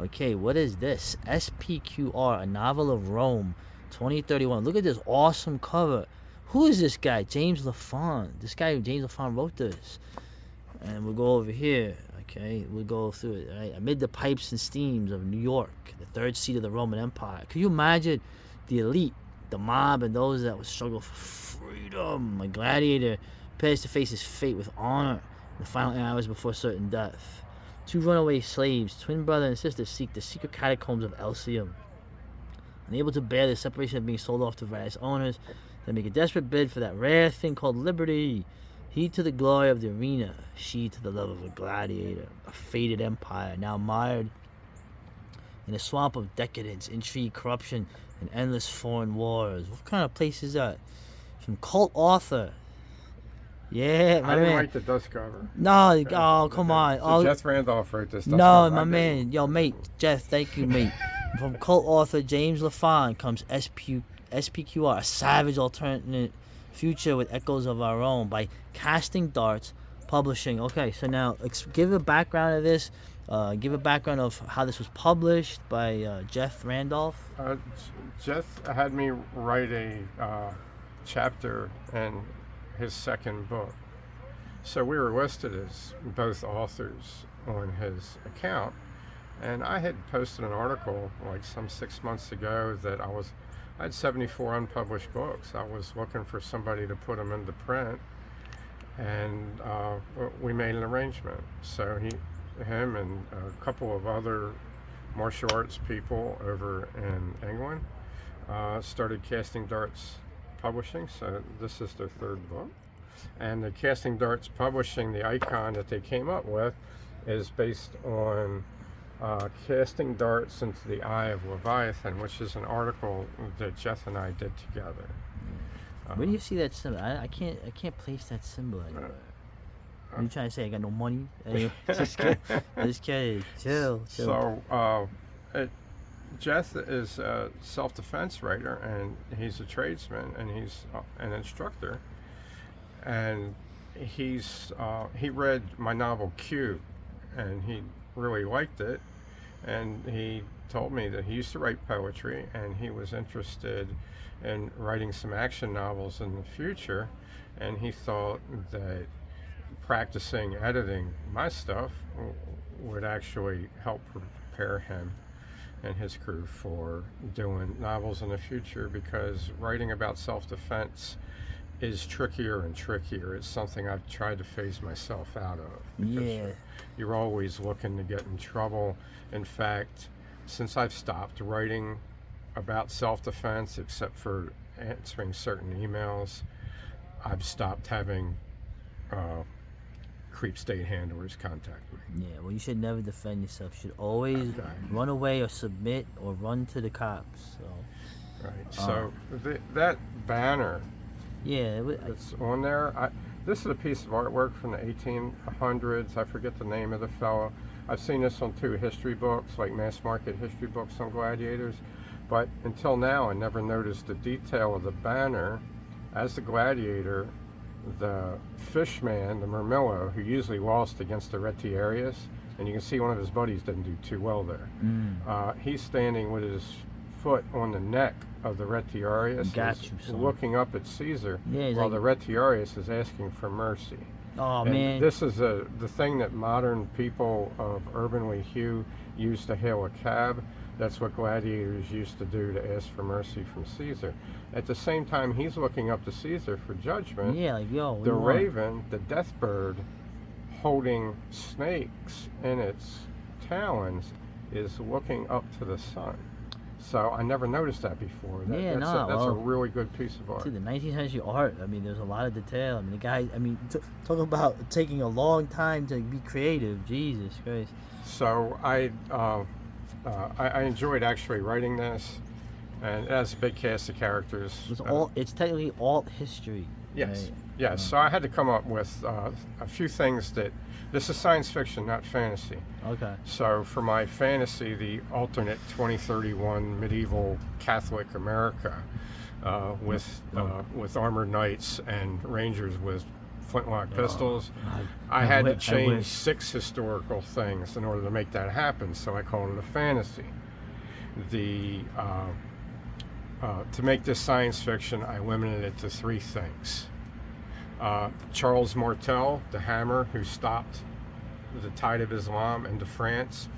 Okay, what is this? S.P.Q.R., a novel of Rome, 2031. Look at this awesome cover. Who is this guy? James LaFond. This guy, James LaFond, wrote this. And we'll go over here. Okay, we'll go through it. Right? Amid the pipes and steams of New York, the third seat of the Roman Empire. Can you imagine the elite, the mob, and those that would struggle for freedom? A gladiator prepares to face his fate with honor in the final hours before certain death. Two runaway slaves, twin brother and sister, seek the secret catacombs of Elysium. Unable to bear the separation of being sold off to various owners, they make a desperate bid for that rare thing called liberty. He to the glory of the arena, she to the love of a gladiator. A faded empire, now mired in a swamp of decadence, intrigue, corruption, and endless foreign wars. What kind of place is that? From cult author. Yeah, my I didn't man. write the dust cover. No, oh, come on. So Oh, Jeth Randolph wrote this dust no, cover. my I man. didn't. Yo, mate. Jeth, thank you, mate. From cult author James LaFond comes S.P.Q.R., a savage alternate future with echoes of our own by Casting Darts Publishing. Okay, so now give a background of this. Give a background of how this was published by Jeth Randolph. Jeth had me write a chapter in his second book. So we were listed as both authors on his account. And I had posted an article like some 6 months ago that I had 74 unpublished books. I was looking for somebody to put them into print, and we made an arrangement. So him and a couple of other martial arts people over in England started Casting Darts Publishing. So this is their third book. And the Casting Darts Publishing, the icon that they came up with is based on Casting Darts into the Eye of Leviathan, which is an article that Jeth and I did together. Where do you see that symbol? I can't place that symbol anywhere. What are you trying to say? I got no money? Anyway, just kidding. Chill. So, Jeth is a self-defense writer, and he's a tradesman, and he's an instructor. And he read my novel Q, and he really liked it. And he told me that he used to write poetry, and he was interested in writing some action novels in the future. And he thought that practicing editing my stuff would actually help prepare him and his crew for doing novels in the future, because writing about self-defense is trickier and trickier. It's something I've tried to phase myself out of. Yeah. You're always looking to get in trouble. In fact, since I've stopped writing about self-defense, except for answering certain emails, I've stopped having creep state handlers contact me. Yeah, well, you should never defend yourself. You should always run away or submit or run to the cops. So. Right. So that banner. Yeah, it's on there. This is a piece of artwork from the 1800s. I forget the name of the fellow. I've seen this on 2 history books, like mass market history books on gladiators. But until now, I never noticed the detail of the banner. As the gladiator, the fishman, the Murmillo, who usually lost against the Retiarius, and you can see one of his buddies didn't do too well there. He's standing with his foot on the neck of the Retiarius, looking up at Caesar, while the Retiarius is asking for mercy. Oh, and man. This is the thing that modern people of urbanly hue use to hail a cab. That's what gladiators used to do to ask for mercy from Caesar. At the same time, he's looking up to Caesar for judgment. Yeah, like, yo, the raven, the death bird, holding snakes in its talons, is looking up to the sun. So I never noticed that before. That's a really good piece of art. Dude, the 19th century art, I mean, there's a lot of detail. I mean, the guy, talking about taking a long time to be creative. Jesus Christ. So I enjoyed actually writing this, and it has a big cast of characters. It's technically alt history. Yes, right? yes. So I had to come up with a few things that. This is science fiction, not fantasy. Okay. So for my fantasy, the alternate 2031 medieval Catholic America with armored knights and rangers with flintlock pistols. I I had to wi- I change wish. 6 historical things in order to make that happen, so I called it a fantasy. To make this science fiction, I limited it to 3 things. Charles Martel, the hammer who stopped the tide of Islam into France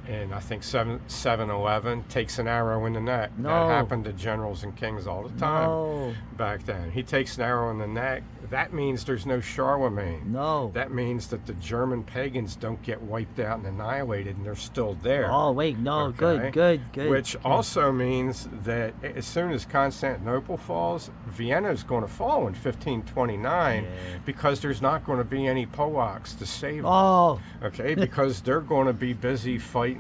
in, I think, 711, takes an arrow in the neck. No. That happened to generals and kings all the time No. back then. He takes an arrow in the neck. That means there's no Charlemagne. No. That means that the German pagans don't get wiped out and annihilated, and they're still there. Oh wait, no. Okay. Good. Which also means that as soon as Constantinople falls, Vienna is going to fall in 1529 Yeah. because there's not going to be any Polacks to save them. Oh. Okay, because they're going to be busy fighting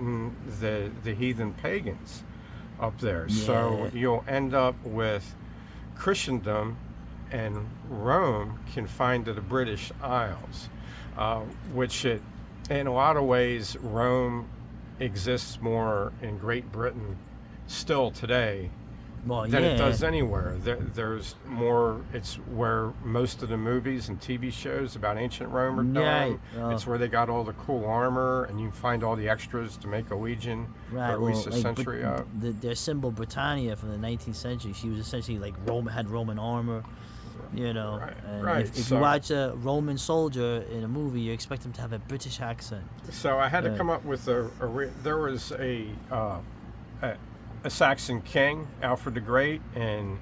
the heathen pagans up there. So Yeah. you'll end up with Christendom and Rome confined to the British Isles, which in a lot of ways, Rome exists more in Great Britain still today Well, than yeah. it does anywhere. There's more. It's where most of the movies and TV shows about ancient Rome are done. Right. It's where they got all the cool armor, and you can find all the extras to make a legion, Right, or at least a century up. Their symbol Britannia from the 19th century. She was essentially like had Roman armor, you know. Right, And right, If so- you watch a Roman soldier in a movie, you expect him to have a British accent. So I had to Yeah. come up with there was a Saxon king, Alfred the Great, in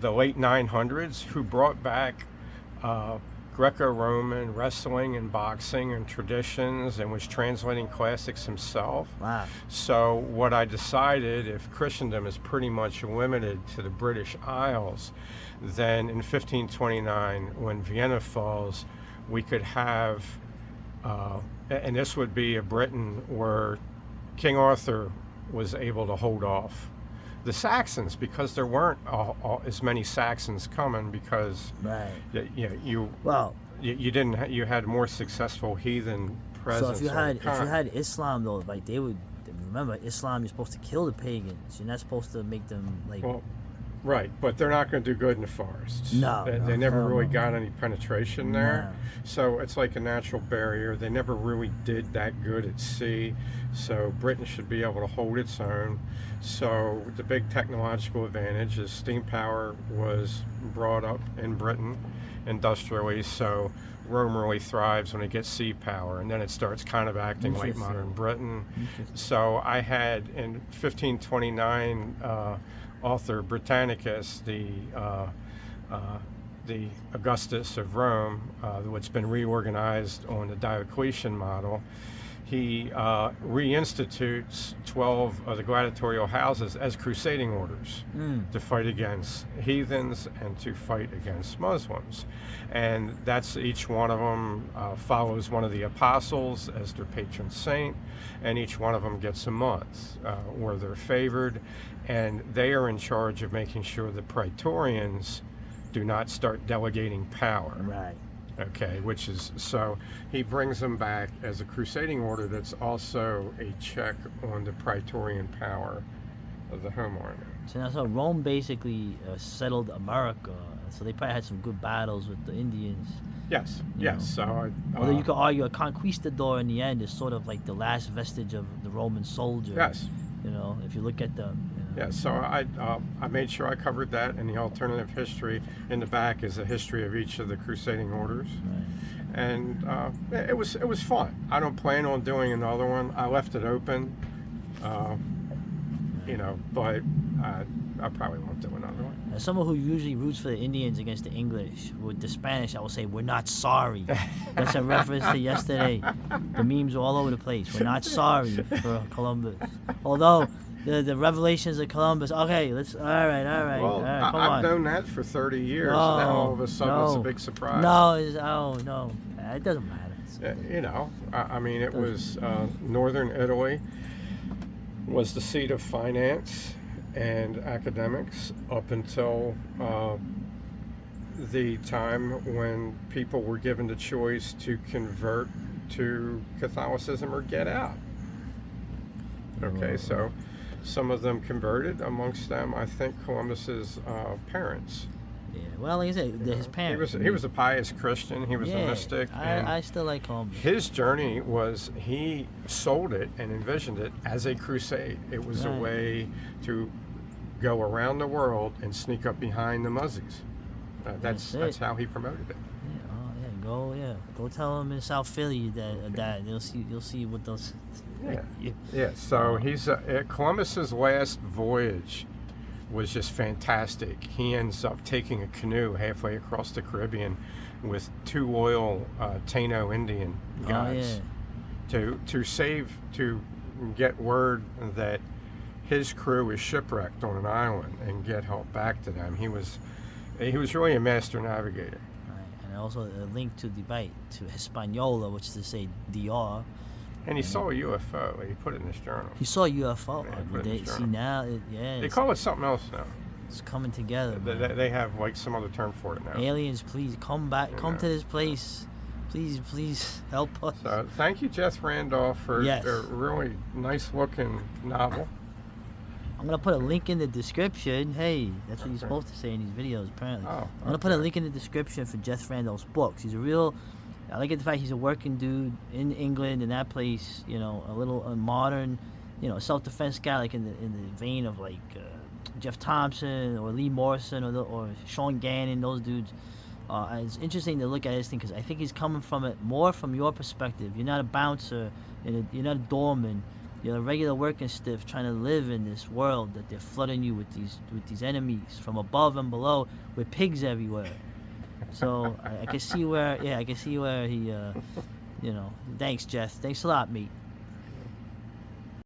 the late 900s, who brought back Greco-Roman wrestling and boxing and traditions, and was translating classics himself. Wow. So what I decided, if Christendom is pretty much limited to the British Isles, then in 1529, when Vienna falls, we could have, and this would be a Britain where King Arthur was able to hold off the Saxons, because there weren't as many Saxons coming, because Right. you didn't, you had more successful heathen presence. So if you on the had continent. Islam though, like they would remember Islam. You're supposed to kill the pagans. You're not supposed to make them like. Well, right, but they're not going to do good in the forests. No, they no, never hell really no. got any penetration there. No. So it's like a natural barrier. They never really did that good at sea. So Britain should be able to hold its own. So the big technological advantage is steam power was brought up in Britain industrially. So Rome really thrives when it gets sea power, and then it starts kind of acting like Interesting. modern Britain. Interesting. So I had in 1529 author Britannicus, the Augustus of Rome, what's been reorganized on the Diocletian model. He reinstitutes 12 of the gladiatorial houses as crusading orders to fight against heathens and to fight against Muslims. And that's, each one of them follows one of the apostles as their patron saint, and each one of them gets a month where they're favored, and they are in charge of making sure the praetorians do not start delegating power. Right. Okay, which is, so he brings them back as a crusading order that's also a check on the praetorian power of the home army. So Rome basically settled America. So they probably had some good battles with the Indians. Yes, You yes. know. So Although you could argue a conquistador in the end is sort of like the last vestige of the Roman soldier. yes, You know, if you look at them. yes. So I made sure I covered that, and the alternative history in the back is a history of each of the crusading orders. Right. And it was fun. I don't plan on doing another one. I left it open, but I probably won't do another one. As someone who usually roots for the Indians against the English, with the Spanish, I will say, we're not sorry. That's a reference to yesterday. The memes are all over the place. We're not sorry for Columbus. Although, the revelations of Columbus, okay, all right, Well, come I've on. known that for 30 years. No, Now all of a sudden it's a no. big surprise. No, it doesn't matter. I mean, it was northern Italy was the seat of finance and academics up until the time when people were given the choice to convert to Catholicism or get out. Okay, so some of them converted. Amongst them, I think Columbus's parents Yeah. Well, like I said, his parents. He was a pious Christian. He was a mystic. And I still like Holmes. his journey was he sold it and envisioned it as a crusade. It was a Right. way to go around the world and sneak up behind the Muzzies. That's how he promoted it. Go tell him in South Philly that you'll see what those. Yeah. So he's Columbus's last voyage was just fantastic. He ends up taking a canoe halfway across the Caribbean with 2 loyal Taino Indian guys to get word that his crew is shipwrecked on an island and get help back to them. He was really a master navigator. Right. And also a link to Hispaniola, which is to say DR. And he saw a UFO. He put it in his journal. He saw a UFO. Yeah, See now, they call it something else now. It's coming together. They have like some other term for it now. Aliens, please come back. Come to this place. Please help us. So thank you, Jeth Randolph, for a really nice looking novel. I'm gonna put a link in the description. Hey, that's what you're supposed to say in these videos, apparently. Oh, I'm gonna put a link in the description for Jeth Randolph's books. I like the fact he's a working dude in England, in that place. You know, a little modern, self-defense guy, like in the vein of like Jeff Thompson or Lee Morrison or Sean Gannon, those dudes. It's interesting to look at his thing because I think he's coming from it more from your perspective. You're not a bouncer, you're not a doorman. You're a regular working stiff trying to live in this world that they're flooding you with these enemies from above and below with pigs everywhere. So I can see where he, thanks, Jeth. Thanks a lot, mate.